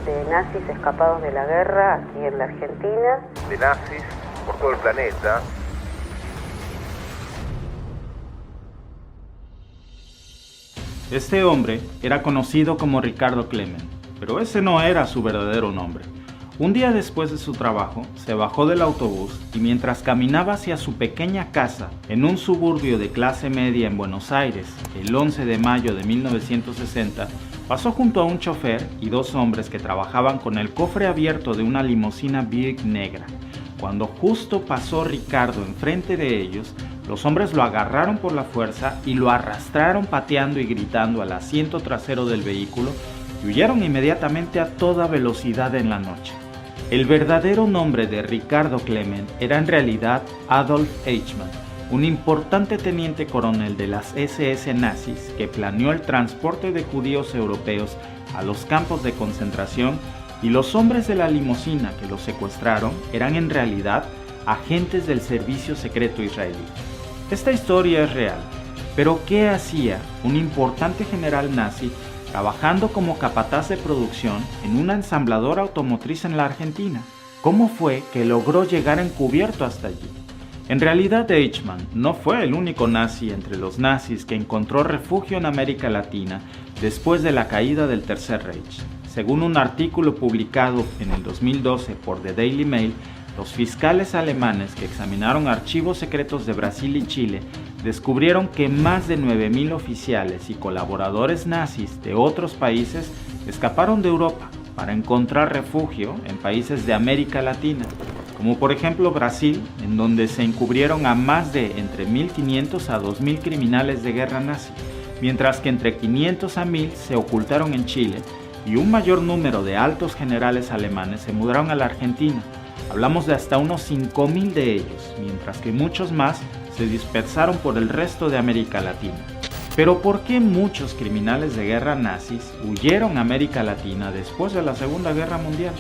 de nazis escapados de la guerra aquí en la Argentina. De nazis por todo el planeta. Este hombre era conocido como Ricardo Klement, pero ese no era su verdadero nombre. Un día después de su trabajo, se bajó del autobús y mientras caminaba hacia su pequeña casa en un suburbio de clase media en Buenos Aires, el 11 de mayo de 1960, pasó junto a un chofer y dos hombres que trabajaban con el cofre abierto de una limusina Buick negra. Cuando justo pasó Ricardo enfrente de ellos, los hombres lo agarraron por la fuerza y lo arrastraron pateando y gritando al asiento trasero del vehículo y huyeron inmediatamente a toda velocidad en la noche. El verdadero nombre de Ricardo Klement era en realidad Adolf Eichmann, un importante teniente coronel de las SS nazis que planeó el transporte de judíos europeos a los campos de concentración, y los hombres de la limusina que los secuestraron eran en realidad agentes del servicio secreto israelí. Esta historia es real, pero ¿qué hacía un importante general nazi trabajando como capataz de producción en una ensambladora automotriz en la Argentina? ¿Cómo fue que logró llegar encubierto hasta allí? En realidad, Eichmann no fue el único nazi entre los nazis que encontró refugio en América Latina después de la caída del Tercer Reich. Según un artículo publicado en el 2012 por The Daily Mail, los fiscales alemanes que examinaron archivos secretos de Brasil y Chile descubrieron que más de 9.000 oficiales y colaboradores nazis de otros países escaparon de Europa para encontrar refugio en países de América Latina, como por ejemplo Brasil, en donde se encubrieron a más de entre 1.500 a 2.000 criminales de guerra nazi, mientras que entre 500 a 1.000 se ocultaron en Chile, y un mayor número de altos generales alemanes se mudaron a la Argentina. Hablamos de hasta unos 5.000 de ellos, mientras que muchos más se dispersaron por el resto de América Latina. Pero ¿por qué muchos criminales de guerra nazis huyeron a América Latina después de la Segunda Guerra Mundial?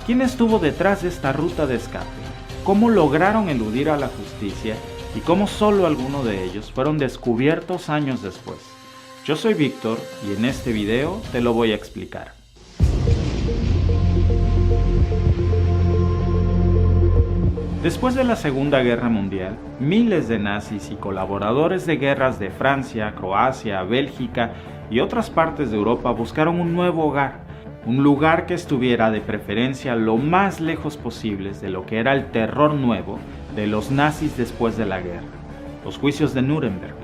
¿Quién estuvo detrás de esta ruta de escape? ¿Cómo lograron eludir a la justicia? ¿Y cómo solo algunos de ellos fueron descubiertos años después? Yo soy Víctor y en este video te lo voy a explicar. Después de la Segunda Guerra Mundial, miles de nazis y colaboradores de guerras de Francia, Croacia, Bélgica y otras partes de Europa buscaron un nuevo hogar, un lugar que estuviera de preferencia lo más lejos posible de lo que era el terror nuevo de los nazis después de la guerra, los juicios de Nuremberg,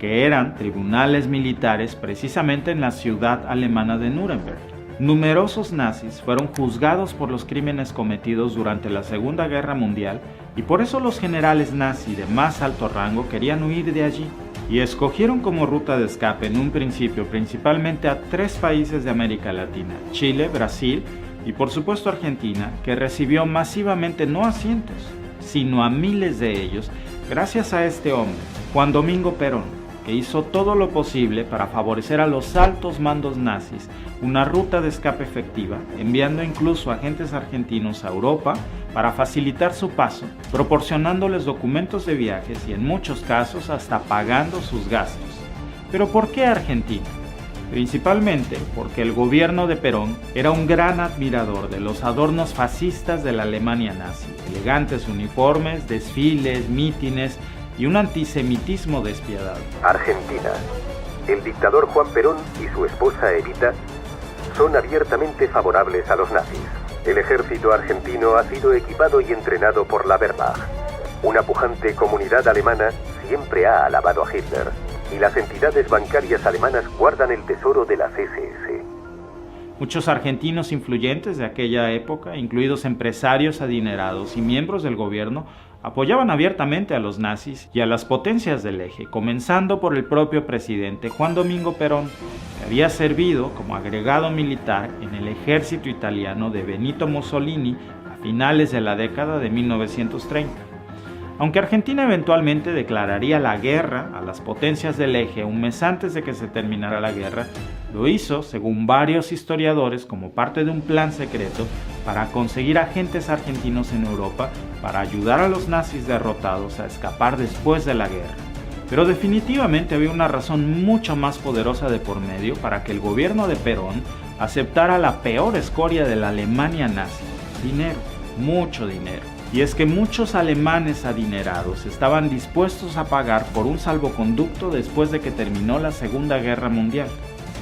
que eran tribunales militares precisamente en la ciudad alemana de Nuremberg. Numerosos nazis fueron juzgados por los crímenes cometidos durante la Segunda Guerra Mundial y por eso los generales nazis de más alto rango querían huir de allí y escogieron como ruta de escape en un principio principalmente a 3 países de América Latina: Chile, Brasil y por supuesto Argentina, que recibió masivamente no a cientos, sino a miles de ellos gracias a este hombre, Juan Domingo Perón, que hizo todo lo posible para favorecer a los altos mandos nazis una ruta de escape efectiva, enviando incluso agentes argentinos a Europa para facilitar su paso, proporcionándoles documentos de viajes y en muchos casos hasta pagando sus gastos. ¿Pero por qué Argentina? Principalmente porque el gobierno de Perón era un gran admirador de los adornos fascistas de la Alemania nazi, elegantes uniformes, desfiles, mítines y un antisemitismo despiadado. Argentina. El dictador Juan Perón y su esposa Evita son abiertamente favorables a los nazis. El ejército argentino ha sido equipado y entrenado por la Wehrmacht. Una pujante comunidad alemana siempre ha alabado a Hitler, y las entidades bancarias alemanas guardan el tesoro de las SS. Muchos argentinos influyentes de aquella época, incluidos empresarios adinerados y miembros del gobierno, apoyaban abiertamente a los nazis y a las potencias del eje, comenzando por el propio presidente Juan Domingo Perón, que había servido como agregado militar en el ejército italiano de Benito Mussolini a finales de la década de 1930. Aunque Argentina eventualmente declararía la guerra a las potencias del eje un mes antes de que se terminara la guerra, lo hizo, según varios historiadores, como parte de un plan secreto para conseguir agentes argentinos en Europa para ayudar a los nazis derrotados a escapar después de la guerra. Pero definitivamente había una razón mucho más poderosa de por medio para que el gobierno de Perón aceptara la peor escoria de la Alemania nazi: dinero, mucho dinero. Y es que muchos alemanes adinerados estaban dispuestos a pagar por un salvoconducto después de que terminó la Segunda Guerra Mundial.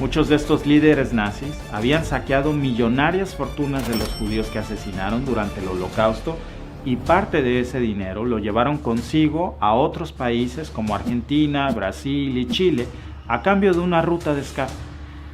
Muchos de estos líderes nazis habían saqueado millonarias fortunas de los judíos que asesinaron durante el Holocausto, y parte de ese dinero lo llevaron consigo a otros países como Argentina, Brasil y Chile a cambio de una ruta de escape.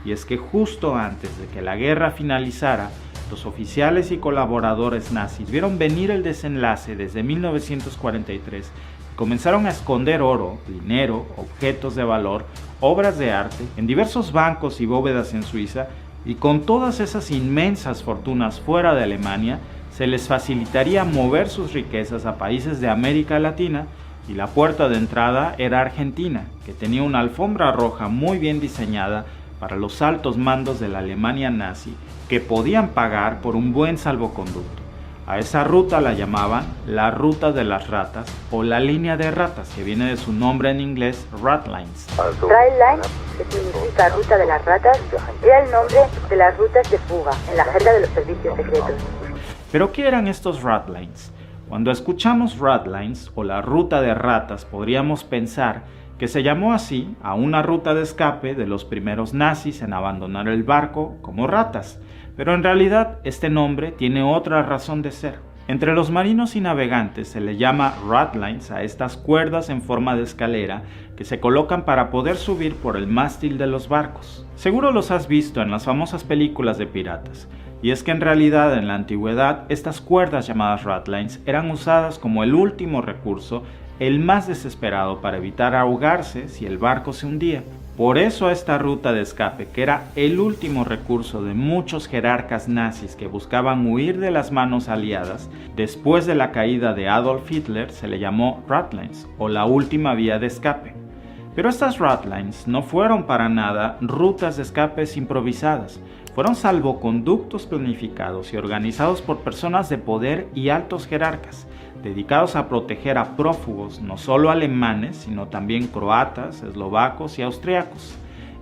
Y es que justo antes de que la guerra finalizara, los oficiales y colaboradores nazis vieron venir el desenlace desde 1943 y comenzaron a esconder oro, dinero, objetos de valor, obras de arte en diversos bancos y bóvedas en Suiza, y con todas esas inmensas fortunas fuera de Alemania se les facilitaría mover sus riquezas a países de América Latina, y la puerta de entrada era Argentina, que tenía una alfombra roja muy bien diseñada para los altos mandos de la Alemania nazi, que podían pagar por un buen salvoconducto. A esa ruta la llamaban la ruta de las ratas o la línea de ratas, que viene de su nombre en inglés, Ratlines. Ratlines, que significa ruta de las ratas, era el nombre de las rutas de fuga en la agenda de los servicios secretos. ¿Pero qué eran estos Ratlines? Cuando escuchamos Ratlines o la ruta de ratas, podríamos pensar que se llamó así a una ruta de escape de los primeros nazis en abandonar el barco como ratas, pero en realidad este nombre tiene otra razón de ser. Entre los marinos y navegantes se le llama ratlines a estas cuerdas en forma de escalera que se colocan para poder subir por el mástil de los barcos. Seguro los has visto en las famosas películas de piratas, y es que en realidad en la antigüedad estas cuerdas llamadas ratlines eran usadas como el último recurso, el más desesperado, para evitar ahogarse si el barco se hundía. Por eso a esta ruta de escape, que era el último recurso de muchos jerarcas nazis que buscaban huir de las manos aliadas, después de la caída de Adolf Hitler se le llamó Ratlines o la última vía de escape. Pero estas Ratlines no fueron para nada rutas de escapes improvisadas, fueron salvoconductos planificados y organizados por personas de poder y altos jerarcas, dedicados a proteger a prófugos no solo alemanes, sino también croatas, eslovacos y austriacos.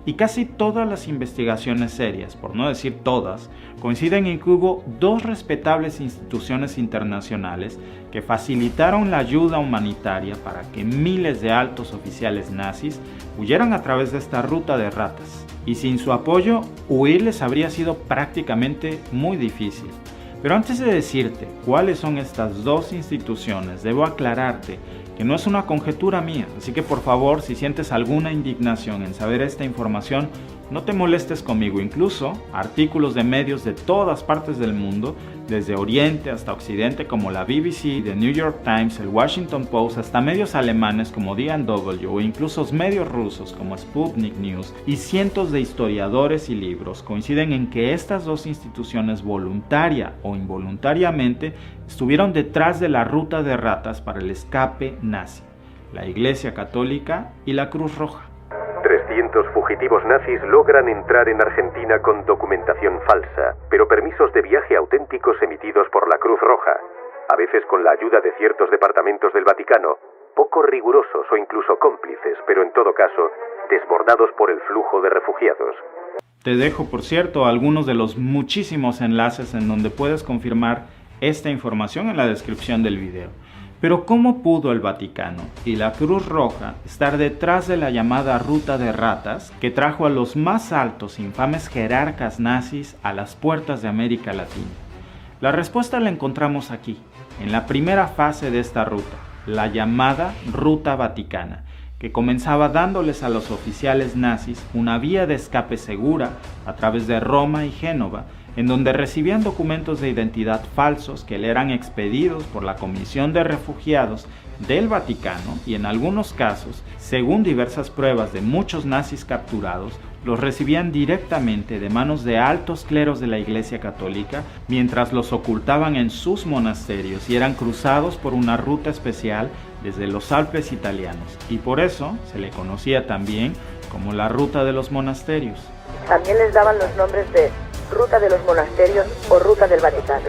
Y casi todas las investigaciones serias, por no decir todas, coinciden en que hubo dos respetables instituciones internacionales que facilitaron la ayuda humanitaria para que miles de altos oficiales nazis huyeran a través de esta ruta de ratas. Y sin su apoyo, huir les habría sido prácticamente muy difícil. Pero antes de decirte cuáles son estas dos instituciones, debo aclararte que no es una conjetura mía, así que por favor, si sientes alguna indignación en saber esta información, no te molestes conmigo. Incluso artículos de medios de todas partes del mundo, desde Oriente hasta Occidente como la BBC, The New York Times, el Washington Post, hasta medios alemanes como D&W o incluso medios rusos como Sputnik News y cientos de historiadores y libros coinciden en que estas dos instituciones, voluntaria o involuntariamente, estuvieron detrás de la ruta de ratas para el escape nazi: la Iglesia Católica y la Cruz Roja. 300 fugitivos nazis logran entrar en Argentina con documentación falsa, pero permisos de viaje auténticos emitidos por la Cruz Roja, a veces con la ayuda de ciertos departamentos del Vaticano, poco rigurosos o incluso cómplices, pero en todo caso, desbordados por el flujo de refugiados. Te dejo, por cierto, algunos de los muchísimos enlaces en donde puedes confirmar esta información en la descripción del video. Pero ¿cómo pudo el Vaticano y la Cruz Roja estar detrás de la llamada ruta de ratas que trajo a los más altos e infames jerarcas nazis a las puertas de América Latina? La respuesta la encontramos aquí, en la primera fase de esta ruta, la llamada Ruta Vaticana, que comenzaba dándoles a los oficiales nazis una vía de escape segura a través de Roma y Génova, en donde recibían documentos de identidad falsos que le eran expedidos por la Comisión de Refugiados del Vaticano y en algunos casos, según diversas pruebas de muchos nazis capturados, los recibían directamente de manos de altos cleros de la Iglesia Católica mientras los ocultaban en sus monasterios y eran cruzados por una ruta especial desde los Alpes italianos, y por eso se le conocía también como la Ruta de los Monasterios. También les daban los nombres de Ruta de los Monasterios o Ruta del Vaticano.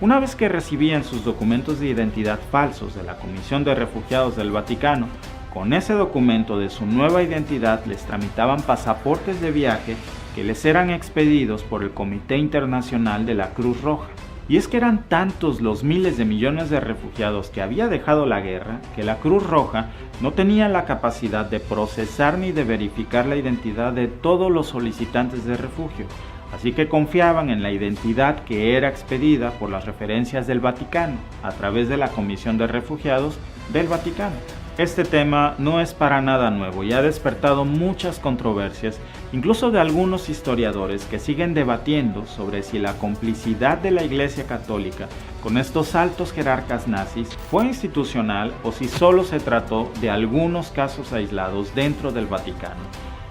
Una vez que recibían sus documentos de identidad falsos de la Comisión de Refugiados del Vaticano, Con ese documento de su nueva identidad les tramitaban pasaportes de viaje que les eran expedidos por el Comité Internacional de la Cruz Roja. Y es que eran tantos los miles de millones de refugiados que había dejado la guerra que la Cruz Roja no tenía la capacidad de procesar ni de verificar la identidad de todos los solicitantes de refugio, así que confiaban en la identidad que era expedida por las referencias del Vaticano a través de la Comisión de Refugiados del Vaticano. Este tema no es para nada nuevo y ha despertado muchas controversias, incluso de algunos historiadores que siguen debatiendo sobre si la complicidad de la Iglesia Católica con estos altos jerarcas nazis fue institucional o si solo se trató de algunos casos aislados dentro del Vaticano.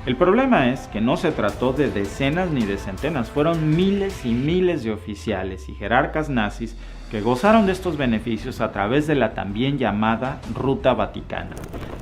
El problema es que no se trató de decenas ni de centenas, fueron miles y miles de oficiales y jerarcas nazis que gozaron de estos beneficios a través de la también llamada Ruta Vaticana.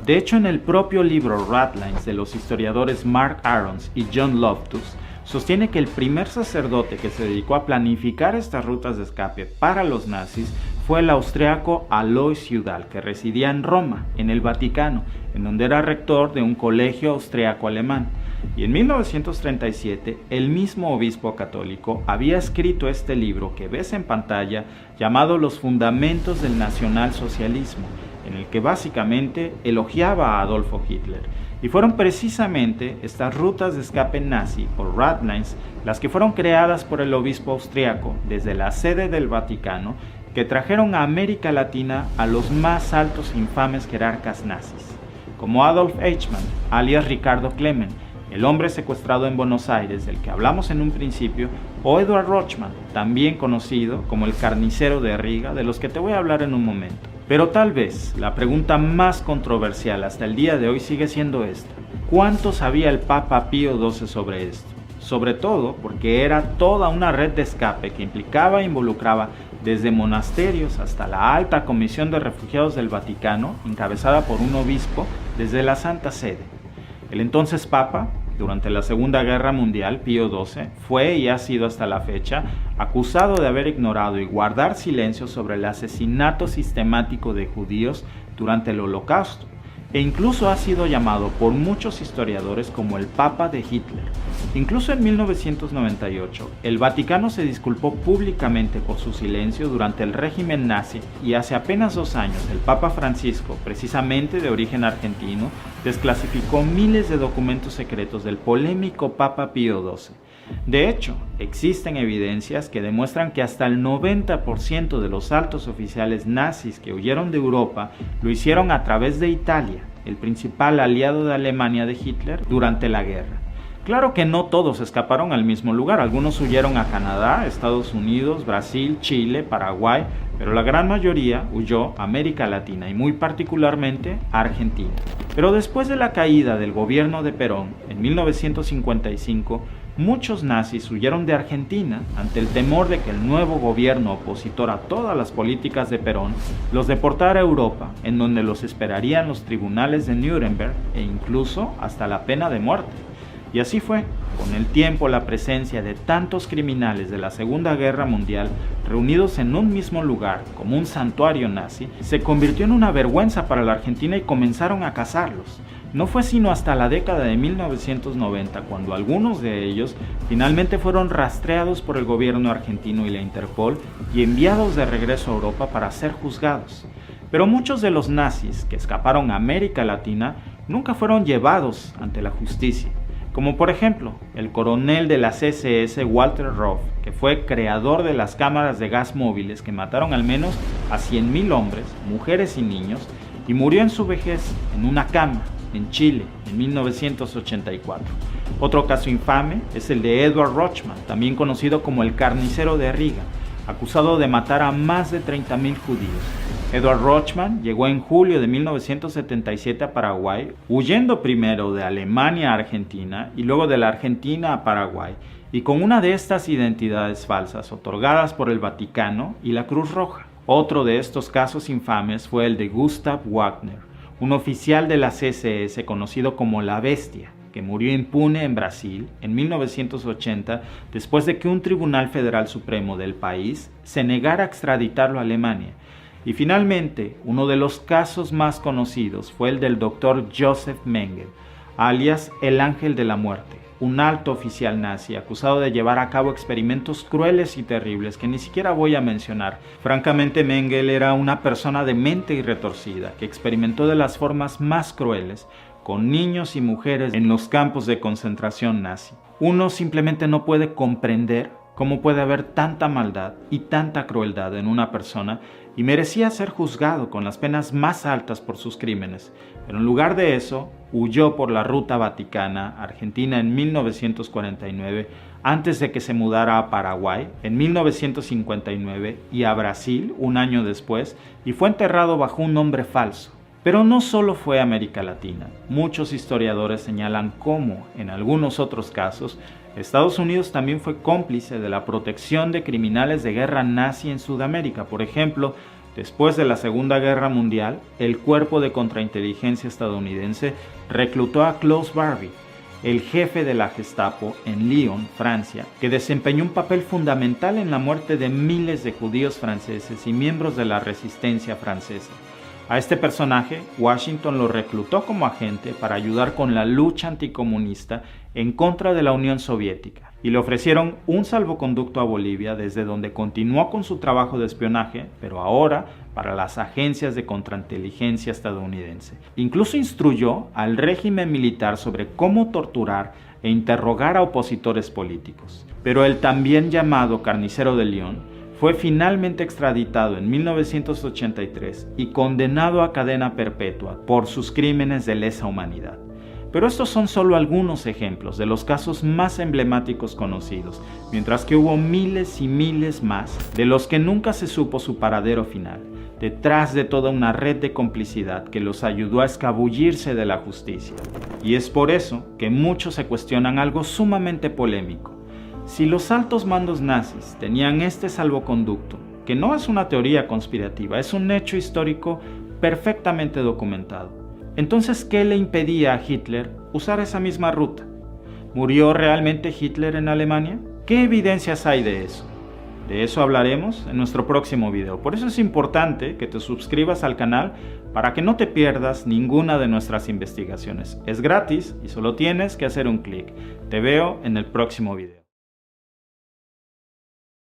De hecho, en el propio libro Ratlines de los historiadores Mark Arons y John Loftus, sostiene que el primer sacerdote que se dedicó a planificar estas rutas de escape para los nazis fue el austriaco Alois Judal, que residía en Roma, en el Vaticano, en donde era rector de un colegio austriaco-alemán. Y en 1937, el mismo obispo católico había escrito este libro que ves en pantalla, llamado Los Fundamentos del Nacionalsocialismo, en el que básicamente elogiaba a Adolfo Hitler. Y fueron precisamente estas rutas de escape nazi, o Ratlines, las que fueron creadas por el obispo austriaco desde la sede del Vaticano, que trajeron a América Latina a los más altos e infames jerarcas nazis, como Adolf Eichmann, alias Ricardo Klement, el hombre secuestrado en Buenos Aires del que hablamos en un principio, o Edward Rochman, también conocido como el carnicero de Riga, de los que te voy a hablar en un momento. Pero tal vez la pregunta más controversial hasta el día de hoy sigue siendo esta: ¿cuánto sabía el Papa Pío XII sobre esto? Sobre todo porque era toda una red de escape que implicaba e involucraba desde monasterios hasta la Alta Comisión de Refugiados del Vaticano, encabezada por un obispo desde la Santa Sede. El entonces Papa, durante la Segunda Guerra Mundial, Pío XII, fue y ha sido hasta la fecha acusado de haber ignorado y guardar silencio sobre el asesinato sistemático de judíos durante el Holocausto, e incluso ha sido llamado por muchos historiadores como el Papa de Hitler. Incluso en 1998, el Vaticano se disculpó públicamente por su silencio durante el régimen nazi y hace apenas 2 años el Papa Francisco, precisamente de origen argentino, desclasificó miles de documentos secretos del polémico Papa Pío XII. De hecho, existen evidencias que demuestran que hasta el 90% de los altos oficiales nazis que huyeron de Europa lo hicieron a través de Italia, el principal aliado de Alemania de Hitler durante la guerra. Claro que no todos escaparon al mismo lugar, algunos huyeron a Canadá, Estados Unidos, Brasil, Chile, Paraguay, pero la gran mayoría huyó a América Latina y muy particularmente a Argentina. Pero después de la caída del gobierno de Perón en 1955, muchos nazis huyeron de Argentina ante el temor de que el nuevo gobierno opositor a todas las políticas de Perón los deportara a Europa, en donde los esperarían los tribunales de Nuremberg e incluso hasta la pena de muerte. Y así fue. Con el tiempo, la presencia de tantos criminales de la Segunda Guerra Mundial reunidos en un mismo lugar, como un santuario nazi, se convirtió en una vergüenza para la Argentina y comenzaron a cazarlos. No fue sino hasta la década de 1990 cuando algunos de ellos finalmente fueron rastreados por el gobierno argentino y la Interpol y enviados de regreso a Europa para ser juzgados. Pero muchos de los nazis que escaparon a América Latina nunca fueron llevados ante la justicia, como por ejemplo el coronel de las SS Walter Roth, que fue creador de las cámaras de gas móviles que mataron al menos a 100.000 hombres, mujeres y niños, y murió en su vejez en una cama en Chile en 1984. Otro caso infame es el de Edward Rochman, también conocido como el carnicero de Riga, acusado de matar a más de 30.000 judíos. Edward Rochman llegó en julio de 1977 a Paraguay, huyendo primero de Alemania a Argentina y luego de la Argentina a Paraguay, y con una de estas identidades falsas otorgadas por el Vaticano y la Cruz Roja. Otro de estos casos infames fue el de Gustav Wagner, un oficial de las SS conocido como La Bestia, que murió impune en Brasil en 1980 después de que un tribunal federal supremo del país se negara a extraditarlo a Alemania. Y finalmente, uno de los casos más conocidos fue el del Dr. Joseph Mengele, alias el Ángel de la Muerte, un alto oficial nazi acusado de llevar a cabo experimentos crueles y terribles que ni siquiera voy a mencionar. Francamente, Mengele era una persona de mente y retorcida que experimentó de las formas más crueles con niños y mujeres en los campos de concentración nazi. Uno simplemente no puede comprender cómo puede haber tanta maldad y tanta crueldad en una persona, y merecía ser juzgado con las penas más altas por sus crímenes, pero en lugar de eso, huyó por la ruta vaticana Argentina en 1949, antes de que se mudara a Paraguay en 1959 y a Brasil un año después, y fue enterrado bajo un nombre falso. Pero no solo fue América Latina. Muchos historiadores señalan cómo, en algunos otros casos, Estados Unidos también fue cómplice de la protección de criminales de guerra nazi en Sudamérica. Por ejemplo, después de la Segunda Guerra Mundial, el Cuerpo de Contrainteligencia estadounidense reclutó a Klaus Barbie, el jefe de la Gestapo en Lyon, Francia, que desempeñó un papel fundamental en la muerte de miles de judíos franceses y miembros de la resistencia francesa. A este personaje, Washington lo reclutó como agente para ayudar con la lucha anticomunista en contra de la Unión Soviética, y le ofrecieron un salvoconducto a Bolivia, desde donde continuó con su trabajo de espionaje, pero ahora para las agencias de contrainteligencia estadounidense. Incluso instruyó al régimen militar sobre cómo torturar e interrogar a opositores políticos. Pero el también llamado Carnicero de Lyon fue finalmente extraditado en 1983 y condenado a cadena perpetua por sus crímenes de lesa humanidad. Pero estos son solo algunos ejemplos de los casos más emblemáticos conocidos, mientras que hubo miles y miles más de los que nunca se supo su paradero final, detrás de toda una red de complicidad que los ayudó a escabullirse de la justicia. Y es por eso que muchos se cuestionan algo sumamente polémico. Si los altos mandos nazis tenían este salvoconducto, que no es una teoría conspirativa, es un hecho histórico perfectamente documentado, entonces, ¿qué le impedía a Hitler usar esa misma ruta? ¿Murió realmente Hitler en Alemania? ¿Qué evidencias hay de eso? De eso hablaremos en nuestro próximo video. Por eso es importante que te suscribas al canal para que no te pierdas ninguna de nuestras investigaciones. Es gratis y solo tienes que hacer un clic. Te veo en el próximo video.